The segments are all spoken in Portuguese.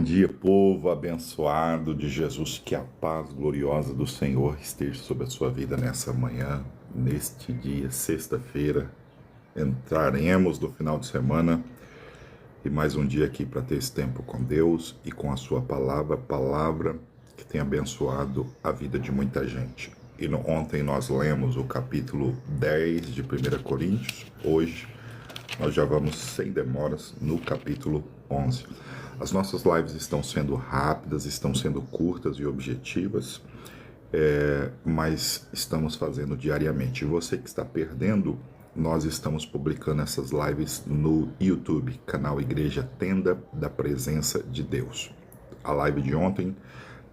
Bom dia, povo abençoado de Jesus, que a paz gloriosa do Senhor esteja sobre a sua vida nessa manhã, neste dia, sexta-feira. Entraremos no final de semana e mais um dia aqui para ter esse tempo com Deus e com a sua palavra que tem abençoado a vida de muita gente. Ontem nós lemos o capítulo 10 de 1 Coríntios, hoje nós já vamos sem demoras no capítulo 11. As nossas lives estão sendo rápidas, estão sendo curtas e objetivas, mas estamos fazendo diariamente. E você que está perdendo, nós estamos publicando essas lives no YouTube, canal Igreja Tenda da Presença de Deus. A live de ontem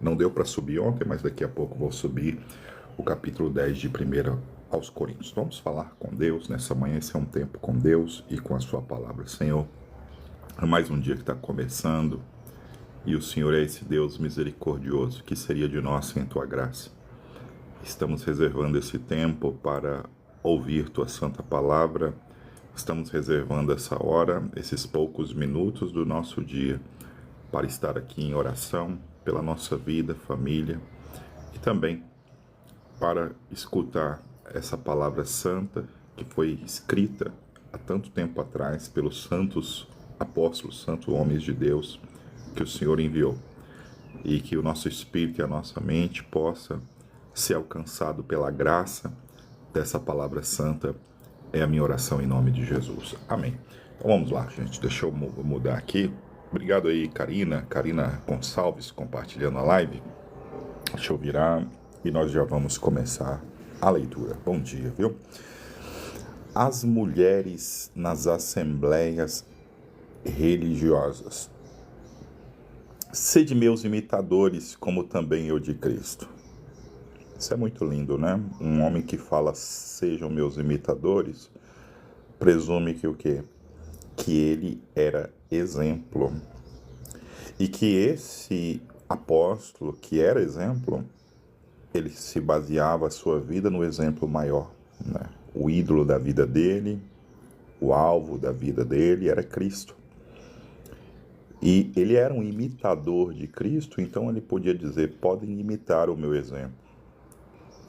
não deu para subir ontem, mas daqui a pouco vou subir o capítulo 10 de 1 aos Coríntios. Vamos falar com Deus nessa manhã. Esse é um tempo com Deus e com a sua palavra. Senhor, é mais um dia que está começando e o Senhor é esse Deus misericordioso. Que seria de nós sem tua graça? Estamos reservando esse tempo para ouvir tua santa palavra. Estamos reservando essa hora, esses poucos minutos do nosso dia para estar aqui em oração pela nossa vida, família e também para escutar essa palavra santa que foi escrita há tanto tempo atrás pelos santos apóstolos, santos homens de Deus que o Senhor enviou, e que o nosso espírito e a nossa mente possa ser alcançado pela graça dessa palavra santa. É a minha oração em nome de Jesus. Amém. Então vamos lá, gente. Deixa eu mudar aqui. Obrigado aí, Karina Gonçalves, compartilhando a live. Deixa eu virar e nós já vamos começar a leitura. Bom dia, viu? As mulheres nas assembleias religiosas. Sede meus imitadores, como também eu de Cristo. Isso é muito lindo, né? Um homem que fala, sejam meus imitadores, presume que o quê? Que ele era exemplo. E que esse apóstolo, que era exemplo, ele se baseava a sua vida no exemplo maior, né? O ídolo da vida dele, o alvo da vida dele era Cristo. E ele era um imitador de Cristo, então ele podia dizer, podem imitar o meu exemplo.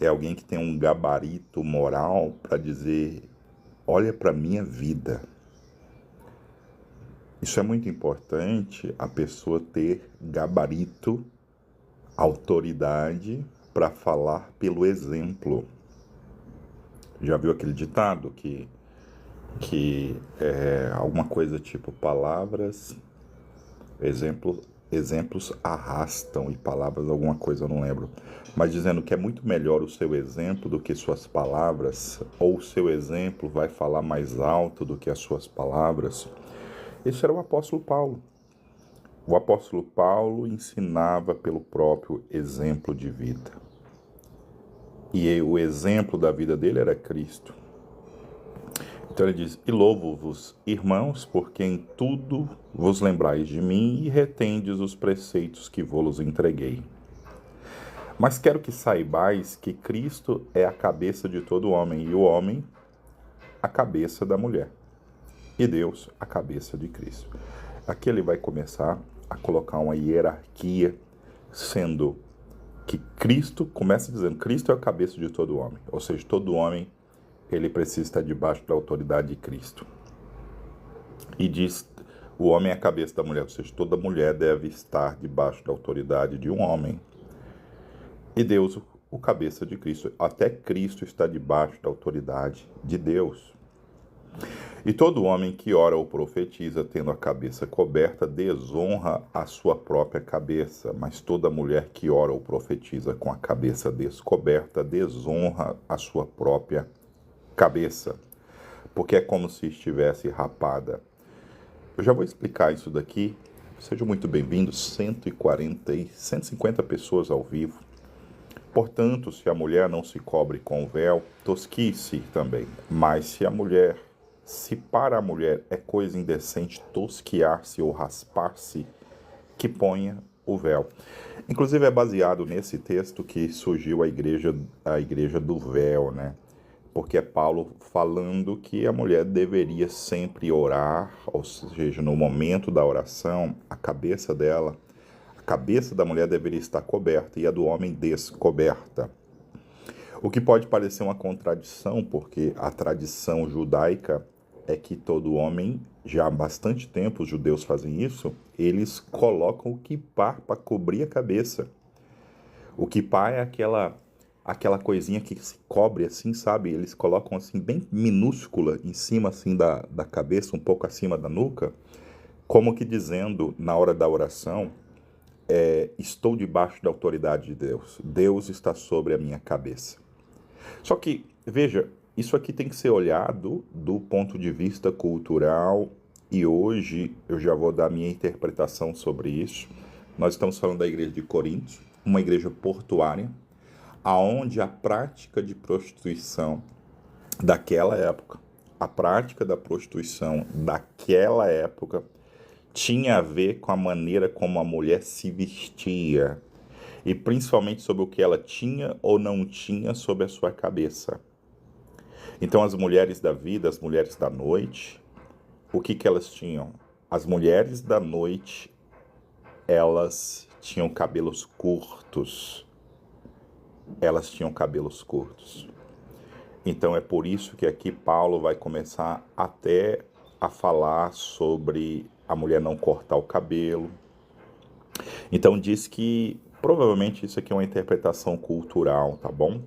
É alguém que tem um gabarito moral para dizer, olha para a minha vida. Isso é muito importante, a pessoa ter gabarito, autoridade para falar pelo exemplo. Já viu aquele ditado que é alguma coisa tipo palavras, exemplos arrastam, e palavras alguma coisa, eu não lembro, mas dizendo que é muito melhor o seu exemplo do que suas palavras, ou o seu exemplo vai falar mais alto do que as suas palavras. Esse era o apóstolo Paulo. O apóstolo Paulo ensinava pelo próprio exemplo de vida. E o exemplo da vida dele era Cristo. Então ele diz, e louvo-vos, irmãos, porque em tudo vos lembrais de mim e retendes os preceitos que vos entreguei. Mas quero que saibais que Cristo é a cabeça de todo homem, e o homem a cabeça da mulher, e Deus a cabeça de Cristo. Aqui ele vai começar a colocar uma hierarquia, sendo que Cristo, começa dizendo, Cristo é a cabeça de todo homem, ou seja, todo homem ele precisa estar debaixo da autoridade de Cristo. E diz, o homem é a cabeça da mulher, ou seja, toda mulher deve estar debaixo da autoridade de um homem. E Deus, o cabeça de Cristo, até Cristo está debaixo da autoridade de Deus. E todo homem que ora ou profetiza, tendo a cabeça coberta, desonra a sua própria cabeça. Mas toda mulher que ora ou profetiza com a cabeça descoberta, desonra a sua própria cabeça, porque é como se estivesse rapada. Eu já vou explicar isso daqui. Sejam muito bem-vindos, 150 pessoas ao vivo. Portanto, se a mulher não se cobre com o véu, tosquice também. Mas se para a mulher é coisa indecente tosquiar-se ou raspar-se, que ponha o véu. Inclusive é baseado nesse texto que surgiu a igreja do véu, né? porque é Paulo falando que a mulher deveria sempre orar, ou seja, no momento da oração, a cabeça da mulher deveria estar coberta e a do homem descoberta. O que pode parecer uma contradição, porque a tradição judaica é que todo homem, já há bastante tempo os judeus fazem isso, eles colocam o kippá para cobrir a cabeça. O kippá é aquela coisinha que se cobre assim, sabe? Eles colocam assim bem minúscula em cima assim da cabeça, um pouco acima da nuca, como que dizendo na hora da oração, estou debaixo da autoridade de Deus. Deus está sobre a minha cabeça. Só que, veja, isso aqui tem que ser olhado do ponto de vista cultural e hoje eu já vou dar minha interpretação sobre isso. Nós estamos falando da igreja de Corinto, uma igreja portuária, aonde a prática de prostituição daquela época, a prática da prostituição daquela época tinha a ver com a maneira como a mulher se vestia e principalmente sobre o que ela tinha ou não tinha sobre a sua cabeça. Então as mulheres da vida, as mulheres da noite, o que elas tinham? As mulheres da noite, elas tinham cabelos curtos. Elas tinham cabelos curtos. Então é por isso que aqui Paulo vai começar até a falar sobre a mulher não cortar o cabelo. Então diz que provavelmente isso aqui é uma interpretação cultural, tá bom?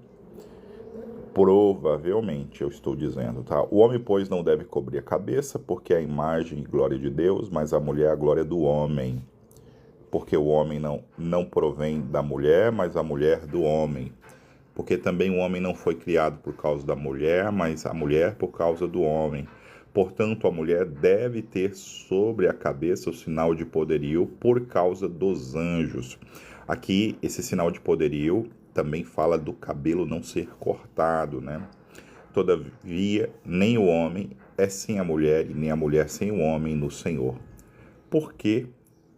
Provavelmente, eu estou dizendo, tá? O homem, pois, não deve cobrir a cabeça, porque é a imagem e glória de Deus, mas a mulher é a glória do homem. Porque o homem não provém da mulher, mas a mulher do homem. Porque também o homem não foi criado por causa da mulher, mas a mulher por causa do homem. Portanto, a mulher deve ter sobre a cabeça o sinal de poderio por causa dos anjos. Aqui, esse sinal de poderio também fala do cabelo não ser cortado, né? Todavia, nem o homem é sem a mulher, e nem a mulher sem o homem no Senhor. Porque,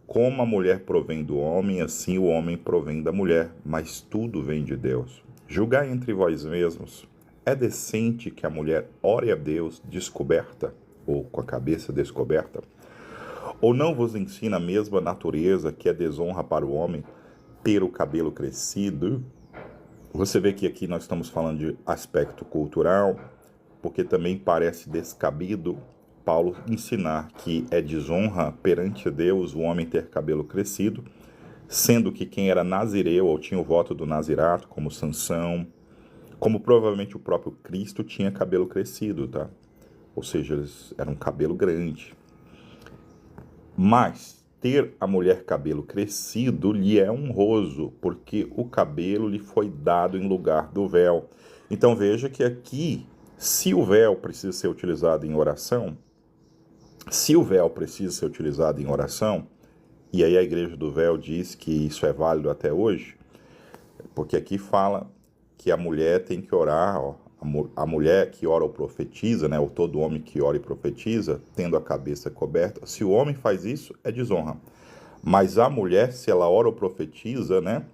como a mulher provém do homem, assim o homem provém da mulher, mas tudo vem de Deus. Julgai entre vós mesmos. É decente que a mulher ore a Deus descoberta, ou com a cabeça descoberta? Ou não vos ensina a mesma natureza que é desonra para o homem ter o cabelo crescido? Você vê que aqui nós estamos falando de aspecto cultural, porque também parece descabido Paulo ensinar que é desonra perante Deus o homem ter cabelo crescido, sendo que quem era nazireu ou tinha o voto do nazirato, como Sansão, como provavelmente o próprio Cristo tinha cabelo crescido, tá? Ou seja, eles eram um cabelo grande. Mas ter a mulher cabelo crescido lhe é honroso, porque o cabelo lhe foi dado em lugar do véu. Então veja que aqui, se o véu precisa ser utilizado em oração, e aí a igreja do véu diz que isso é válido até hoje, porque aqui fala que a mulher tem que orar, ó, a mulher que ora ou profetiza, né, ou todo homem que ora e profetiza, tendo a cabeça coberta, se o homem faz isso, é desonra. Mas a mulher, se ela ora ou profetiza, né,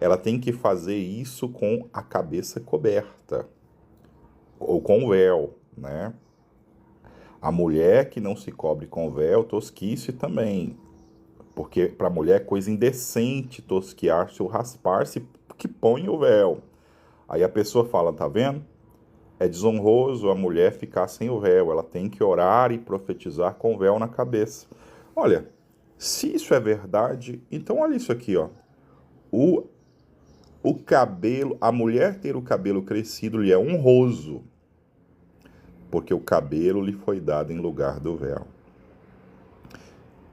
ela tem que fazer isso com a cabeça coberta, ou com o véu, né? A mulher que não se cobre com véu, tosquice também, porque para a mulher é coisa indecente tosquiar-se ou raspar-se, que põe o véu. Aí a pessoa fala, tá vendo? É desonroso a mulher ficar sem o véu, ela tem que orar e profetizar com o véu na cabeça. Olha, se isso é verdade, então olha isso aqui, ó. O cabelo, a mulher ter o cabelo crescido lhe é honroso, porque o cabelo lhe foi dado em lugar do véu.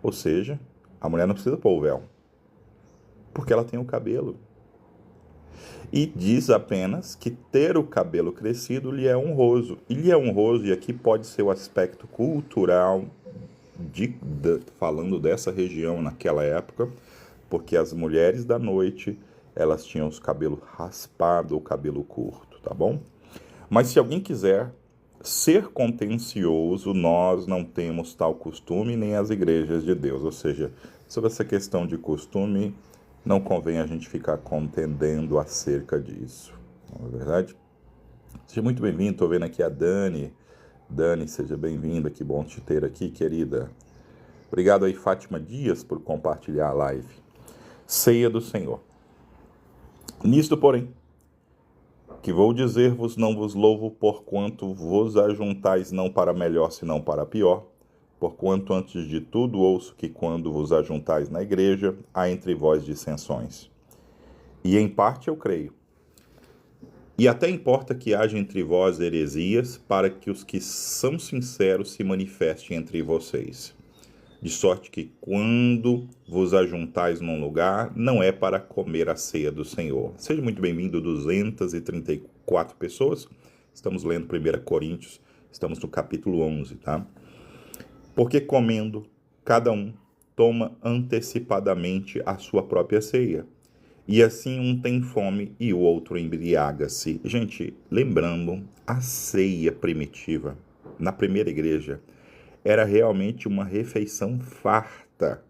Ou seja, a mulher não precisa pôr o véu, porque ela tem o cabelo. E diz apenas que ter o cabelo crescido lhe é honroso. E lhe é honroso, e aqui pode ser o aspecto cultural, falando dessa região naquela época, porque as mulheres da noite, elas tinham os cabelos raspados ou cabelo curto, tá bom? Mas se alguém quiser ser contencioso, nós não temos tal costume, nem as igrejas de Deus. Ou seja, sobre essa questão de costume, não convém a gente ficar contendendo acerca disso, não é verdade? Seja muito bem-vindo, estou vendo aqui a Dani. Dani, seja bem-vinda, que bom te ter aqui, querida. Obrigado aí, Fátima Dias, por compartilhar a live. Ceia do Senhor. Nisto, porém, que vou dizer-vos, não vos louvo, porquanto vos ajuntais não para melhor, senão para pior, porquanto antes de tudo ouço que quando vos ajuntais na igreja, há entre vós dissensões. E em parte eu creio. E até importa que haja entre vós heresias, para que os que são sinceros se manifestem entre vocês. De sorte que quando vos ajuntais num lugar, não é para comer a ceia do Senhor. Seja muito bem-vindo, 234 pessoas. Estamos lendo 1 Coríntios, estamos no capítulo 11, tá? Porque comendo, cada um toma antecipadamente a sua própria ceia. E assim um tem fome e o outro embriaga-se. Gente, lembrando, a ceia primitiva, na primeira igreja, era realmente uma refeição farta.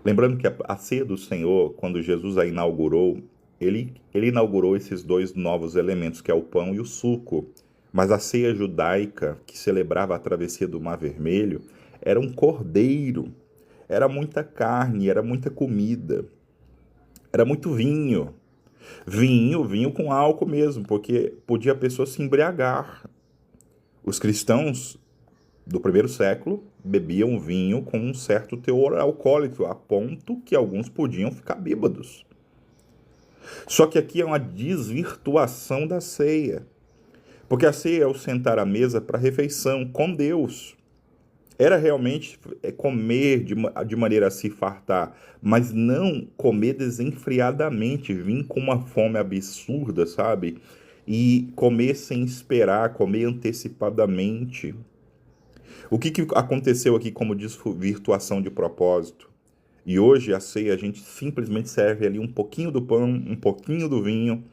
Lembrando que a ceia do Senhor, quando Jesus a inaugurou, ele inaugurou esses dois novos elementos, que é o pão e o suco. Mas a ceia judaica, que celebrava a travessia do Mar Vermelho, era um cordeiro, era muita carne, era muita comida, era muito vinho. Vinho com álcool mesmo, porque podia a pessoa se embriagar. Os cristãos do primeiro século bebiam vinho com um certo teor alcoólico, a ponto que alguns podiam ficar bêbados. Só que aqui é uma desvirtuação da ceia, porque a ceia é o sentar à mesa para a refeição com Deus. Era realmente comer de maneira a se fartar, mas não comer desenfreadamente, vir com uma fome absurda, sabe? E comer sem esperar, comer antecipadamente. O que aconteceu aqui como desvirtuação de propósito? E hoje a ceia a gente simplesmente serve ali um pouquinho do pão, um pouquinho do vinho.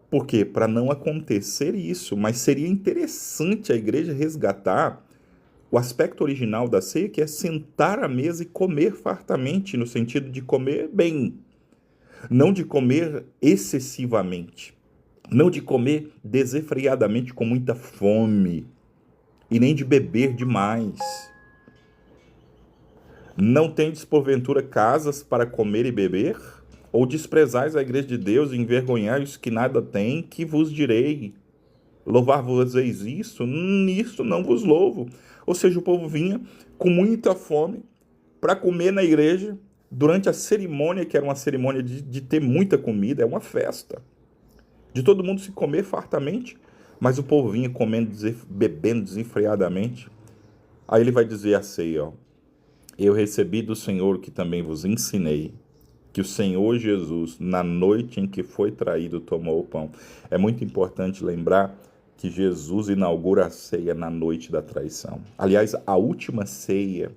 Por quê? Para não acontecer isso. Mas seria interessante a igreja resgatar o aspecto original da ceia, que é sentar à mesa e comer fartamente, no sentido de comer bem. Não de comer excessivamente. Não de comer desenfreadamente com muita fome. E nem de beber demais. Não tendes porventura casas para comer e beber? Ou desprezais a igreja de Deus e envergonhais que nada tem, que vos direi? Louvar-vos-eis isto? Nisto não vos louvo. Ou seja, o povo vinha com muita fome para comer na igreja durante a cerimônia, que era uma cerimônia de ter muita comida, é uma festa. De todo mundo se comer fartamente, mas o povo vinha comendo, bebendo desenfreadamente. Aí ele vai dizer a ceia, ó, eu recebi do Senhor o que também vos ensinei, que o Senhor Jesus, na noite em que foi traído, tomou o pão. É muito importante lembrar que Jesus inaugura a ceia na noite da traição. Aliás, a última ceia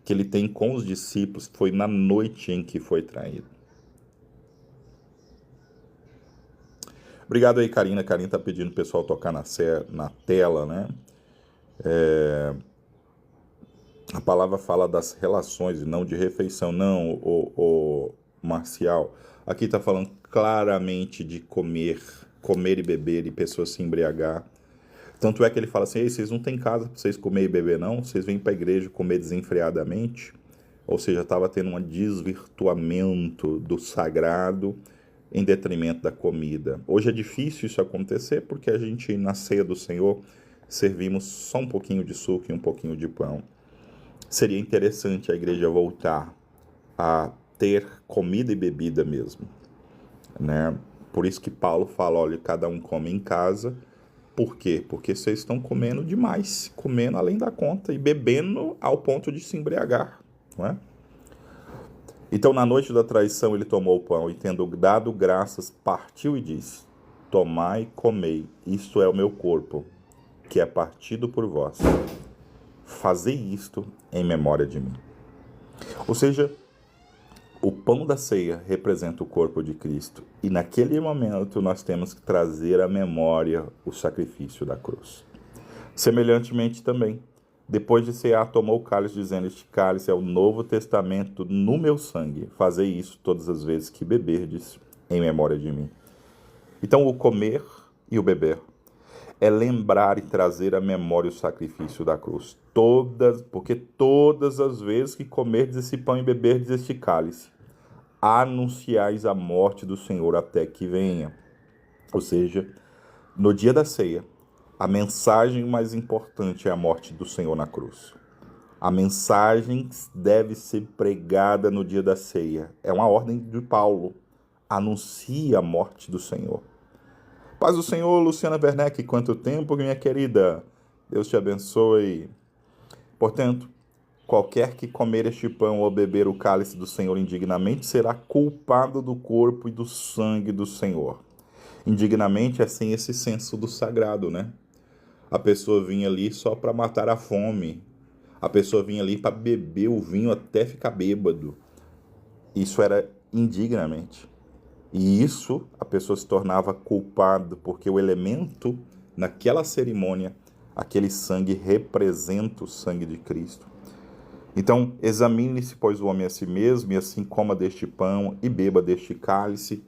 que ele tem com os discípulos foi na noite em que foi traído. Obrigado aí, Karina. Karina está pedindo o pessoal tocar na tela, né? A palavra fala das relações e não de refeição. Não, o Marcial. Aqui está falando claramente de comer e beber e pessoas se embriagar. Tanto é que ele fala assim, ei, vocês não têm casa para vocês comer e beber não? Vocês vêm para a igreja comer desenfreadamente? Ou seja, estava tendo um desvirtuamento do sagrado em detrimento da comida. Hoje é difícil isso acontecer porque a gente, na ceia do Senhor, servimos só um pouquinho de suco e um pouquinho de pão. Seria interessante a igreja voltar a ter comida e bebida mesmo, né? Por isso que Paulo fala, olha, cada um come em casa. Por quê? Porque vocês estão comendo demais, comendo além da conta e bebendo ao ponto de se embriagar, não é? Então, na noite da traição, ele tomou o pão e, tendo dado graças, partiu e disse, tomai e comei, isto é o meu corpo, que é partido por vós. Fazei isto em memória de mim. Ou seja, o pão da ceia representa o corpo de Cristo. E naquele momento nós temos que trazer à memória o sacrifício da cruz. Semelhantemente também, depois de cear, tomou o cálice, dizendo, este cálice é o novo testamento no meu sangue. Fazei isso todas as vezes que beberdes em memória de mim. Então o comer e o beber. É lembrar e trazer à memória o sacrifício da cruz. Porque todas as vezes que comerdes esse pão e beberdes este cálice, anunciais a morte do Senhor até que venha. Ou seja, no dia da ceia, a mensagem mais importante é a morte do Senhor na cruz. A mensagem deve ser pregada no dia da ceia. É uma ordem de Paulo. Anuncie a morte do Senhor. Paz do Senhor, Luciana Werneck, quanto tempo, minha querida. Deus te abençoe. Portanto, qualquer que comer este pão ou beber o cálice do Senhor indignamente será culpado do corpo e do sangue do Senhor. Indignamente é sem esse senso do sagrado, né? A pessoa vinha ali só para matar a fome. A pessoa vinha ali para beber o vinho até ficar bêbado. Isso era indignamente. E isso a pessoa se tornava culpado, porque o elemento naquela cerimônia, aquele sangue representa o sangue de Cristo. Então, examine-se, pois, o homem a si mesmo, e assim coma deste pão e beba deste cálice,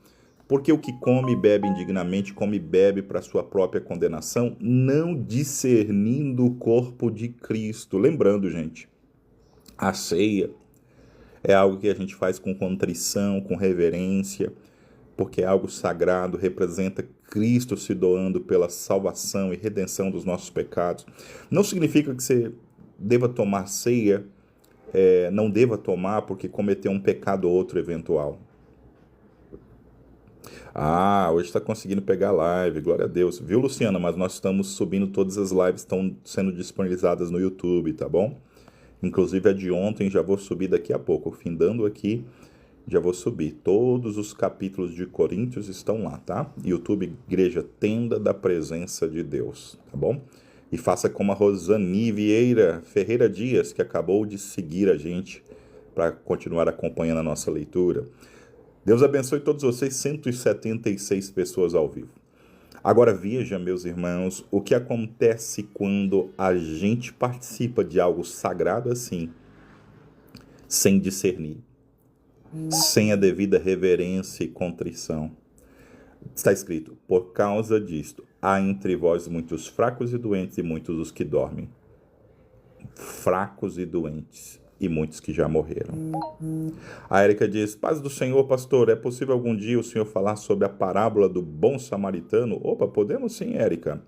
porque o que come e bebe indignamente, come e bebe para sua própria condenação, não discernindo o corpo de Cristo. Lembrando, gente, a ceia é algo que a gente faz com contrição, com reverência, porque é algo sagrado, representa Cristo se doando pela salvação e redenção dos nossos pecados. Não significa que você deva tomar ceia, não deva tomar porque cometeu um pecado ou outro eventual. Hoje está conseguindo pegar a live, glória a Deus. Viu, Luciana? Mas nós estamos subindo, todas as lives estão sendo disponibilizadas no YouTube, tá bom? Inclusive a de ontem já vou subir daqui a pouco, findando aqui. Já vou subir. Todos os capítulos de Coríntios estão lá, tá? YouTube, Igreja Tenda da Presença de Deus, tá bom? E faça como a Rosani Vieira Ferreira Dias, que acabou de seguir a gente para continuar acompanhando a nossa leitura. Deus abençoe todos vocês, 176 pessoas ao vivo. Agora veja, meus irmãos, o que acontece quando a gente participa de algo sagrado assim, sem discernir, sem a devida reverência e contrição. Está escrito, por causa disto, há entre vós muitos fracos e doentes e muitos os que dormem. Fracos e doentes e muitos que já morreram. A Érica diz, paz do Senhor, pastor, é possível algum dia o senhor falar sobre a parábola do bom samaritano? Opa, podemos sim, Érica.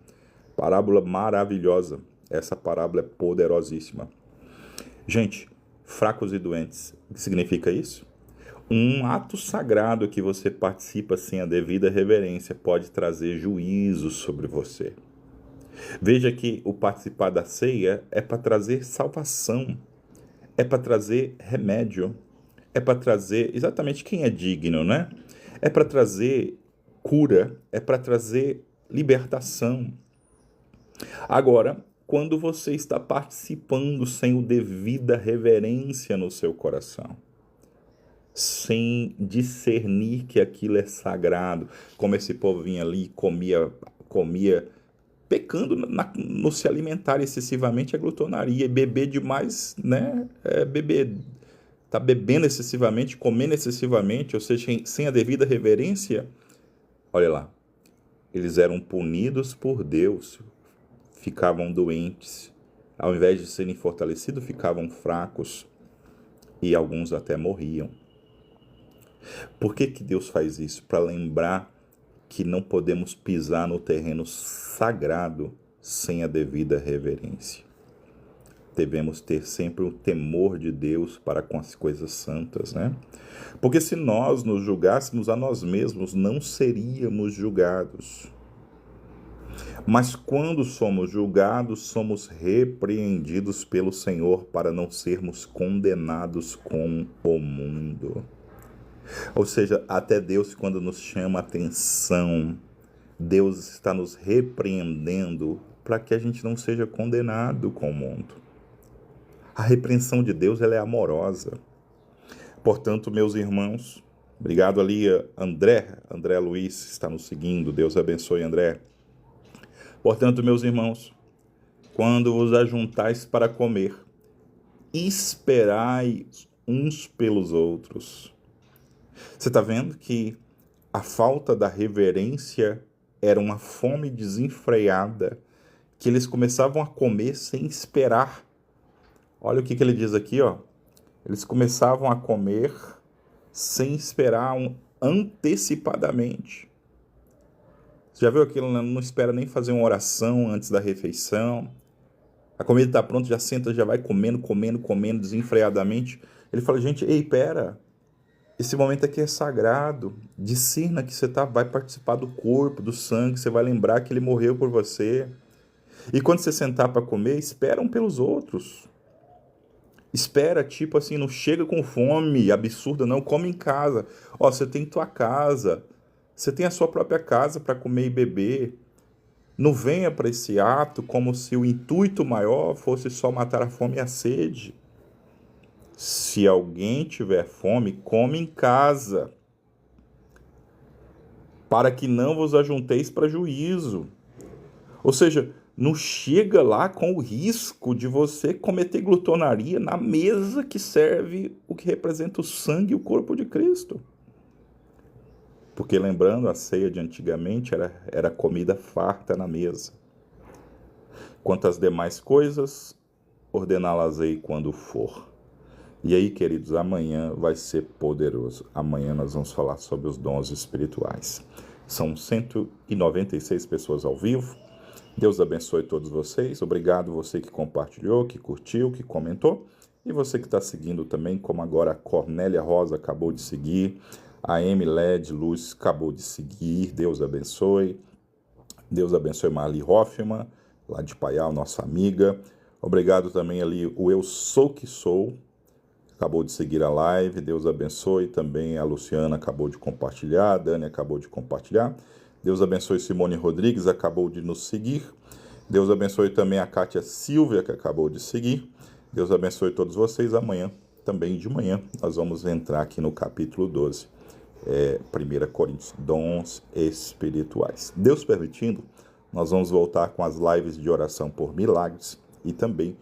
Parábola maravilhosa. Essa parábola é poderosíssima. Gente, fracos e doentes, o que significa isso? Um ato sagrado que você participa sem a devida reverência pode trazer juízo sobre você. Veja que o participar da ceia é para trazer salvação, é para trazer remédio, é para trazer exatamente quem é digno, né? É para trazer cura, é para trazer libertação. Agora, quando você está participando sem o devida reverência no seu coração, sem discernir que aquilo é sagrado, como esse povo vinha ali e comia, pecando no se alimentar excessivamente é glutonaria, e beber demais, né, tá bebendo excessivamente, comendo excessivamente, ou seja, sem a devida reverência, olha lá, eles eram punidos por Deus, ficavam doentes, ao invés de serem fortalecidos, ficavam fracos, e alguns até morriam. Por que Deus faz isso? Para lembrar que não podemos pisar no terreno sagrado sem a devida reverência. Devemos ter sempre o temor de Deus para com as coisas santas, né? Porque se nós nos julgássemos a nós mesmos, não seríamos julgados. Mas quando somos julgados, somos repreendidos pelo Senhor para não sermos condenados com o mundo. Ou seja, até Deus, quando nos chama a atenção, Deus está nos repreendendo para que a gente não seja condenado com o mundo. A repreensão de Deus, ela é amorosa. Portanto, meus irmãos, obrigado ali, André Luiz está nos seguindo, Deus abençoe, André. Portanto, meus irmãos, quando vos ajuntais para comer, esperai uns pelos outros. Você está vendo que a falta da reverência era uma fome desenfreada, que eles começavam a comer sem esperar. Olha o que ele diz aqui, ó. Eles começavam a comer sem esperar antecipadamente. Você já viu aquilo? Não espera nem fazer uma oração antes da refeição. A comida está pronta, já senta, já vai comendo desenfreadamente. Ele fala, gente, ei, pera, esse momento aqui é sagrado. Discerna que você vai participar do corpo, do sangue, você vai lembrar que ele morreu por você. E quando você sentar para comer, espera um pelos outros. Espera, tipo assim, não chega com fome absurda, não, come em casa. Ó, você tem tua casa, você tem a sua própria casa para comer e beber. Não venha para esse ato como se o intuito maior fosse só matar a fome e a sede. Se alguém tiver fome, come em casa, para que não vos ajunteis para juízo. Ou seja, não chega lá com o risco de você cometer glutonaria na mesa que serve o que representa o sangue e o corpo de Cristo. Porque lembrando, a ceia de antigamente era comida farta na mesa. Quanto às demais coisas, ordená-las-ei quando for. E aí, queridos, amanhã vai ser poderoso. Amanhã nós vamos falar sobre os dons espirituais. São 196 pessoas ao vivo. Deus abençoe todos vocês. Obrigado você que compartilhou, que curtiu, que comentou. E você que está seguindo também, como agora a Cornélia Rosa acabou de seguir, a Amy Led Luz acabou de seguir. Deus abençoe. Deus abençoe Marli Hoffman, lá de Paial, nossa amiga. Obrigado também ali o Eu Sou Que Sou, acabou de seguir a live. Deus abençoe também a Luciana, acabou de compartilhar. A Dani acabou de compartilhar. Deus abençoe Simone Rodrigues, acabou de nos seguir. Deus abençoe também a Kátia Silvia, que acabou de seguir. Deus abençoe todos vocês. Amanhã, também de manhã, nós vamos entrar aqui no capítulo 12. 1 Coríntios, dons espirituais. Deus permitindo, nós vamos voltar com as lives de oração por milagres e também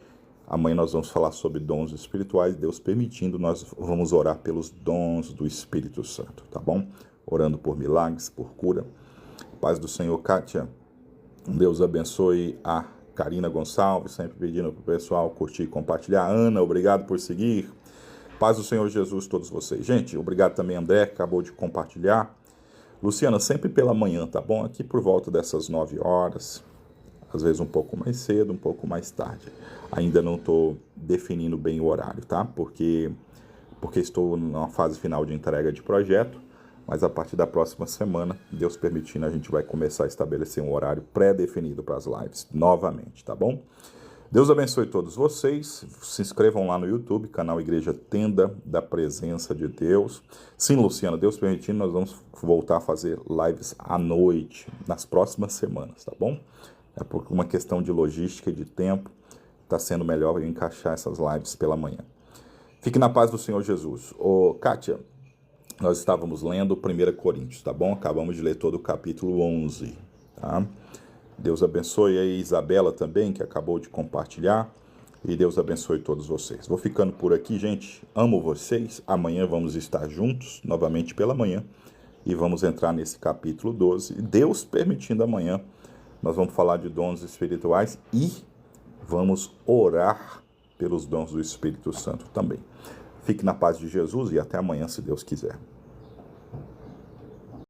amanhã nós vamos falar sobre dons espirituais. Deus permitindo, nós vamos orar pelos dons do Espírito Santo, tá bom? Orando por milagres, por cura. Paz do Senhor, Kátia. Deus abençoe a Karina Gonçalves, sempre pedindo para o pessoal curtir e compartilhar. Ana, obrigado por seguir. Paz do Senhor Jesus, todos vocês. Gente, obrigado também, André, que acabou de compartilhar. Luciana, sempre pela manhã, tá bom? Aqui por volta dessas 9 horas, às vezes um pouco mais cedo, um pouco mais tarde. Ainda não estou definindo bem o horário, tá? Porque estou na fase final de entrega de projeto, mas a partir da próxima semana, Deus permitindo, a gente vai começar a estabelecer um horário pré-definido para as lives, novamente, tá bom? Deus abençoe todos vocês. Se inscrevam lá no YouTube, canal Igreja Tenda da Presença de Deus. Sim, Luciana, Deus permitindo, nós vamos voltar a fazer lives à noite nas próximas semanas, tá bom? É por uma questão de logística e de tempo, está sendo melhor eu encaixar essas lives pela manhã. Fique na paz do Senhor Jesus. Ô, Kátia, nós estávamos lendo 1 Coríntios, tá bom? Acabamos de ler todo o capítulo 11, tá? Deus abençoe a Isabela também, que acabou de compartilhar. E Deus abençoe todos vocês. Vou ficando por aqui, gente. Amo vocês. Amanhã vamos estar juntos, novamente pela manhã. E vamos entrar nesse capítulo 12. Deus permitindo, amanhã nós vamos falar de dons espirituais e vamos orar pelos dons do Espírito Santo também. Fique na paz de Jesus e até amanhã, se Deus quiser.